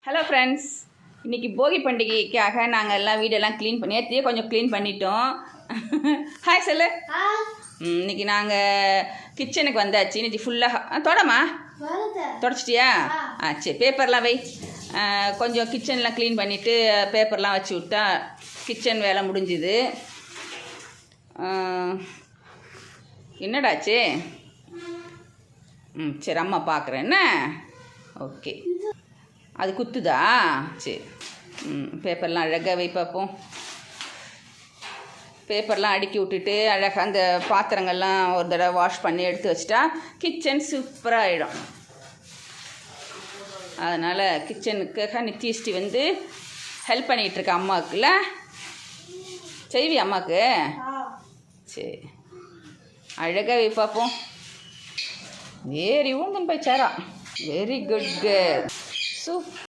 Hello friends, இன்றைக்கி போகி பண்டிகைக்காக நாங்கள் எல்லாம் வீடெல்லாம் க்ளீன் பண்ணி நேற்றையே கொஞ்சம் க்ளீன் பண்ணிட்டோம். ஹாய் சொல்லு. இன்றைக்கி நாங்கள் கிச்சனுக்கு வந்தாச்சு. இன்றைக்கி ஃபுல்லாக தொடமா தொடச்சிட்டியா? சரி, பேப்பர்லாம் வை. கொஞ்சம் கிச்சன்லாம் க்ளீன் பண்ணிவிட்டு பேப்பர்லாம் வச்சு விட்டா கிச்சன் வேலை முடிஞ்சுது. என்னடாச்சு? சரி, அம்மா பார்க்குறேன். என்ன? ஓகே, அது குத்துதா? சரி, பேப்பர்லாம் அழகாக வை பார்ப்போம். பேப்பர்லாம் அடுக்கி விட்டுட்டு அழகாக அந்த பாத்திரங்கள்லாம் ஒரு தடவை வாஷ் பண்ணி எடுத்து வச்சிட்டா கிச்சன் சூப்பராக ஆகிடும். அதனால் கிச்சனுக்காக நித்தியஸ்டி வந்து ஹெல்ப் பண்ணிகிட்ருக்கேன் அம்மாவுக்குல. செய்வி அம்மாவுக்கு? சரி, அழகாக வை பார்ப்போம். வெரி ஊந்தன் போய் சேரா. Very good girl. சூப்பர்.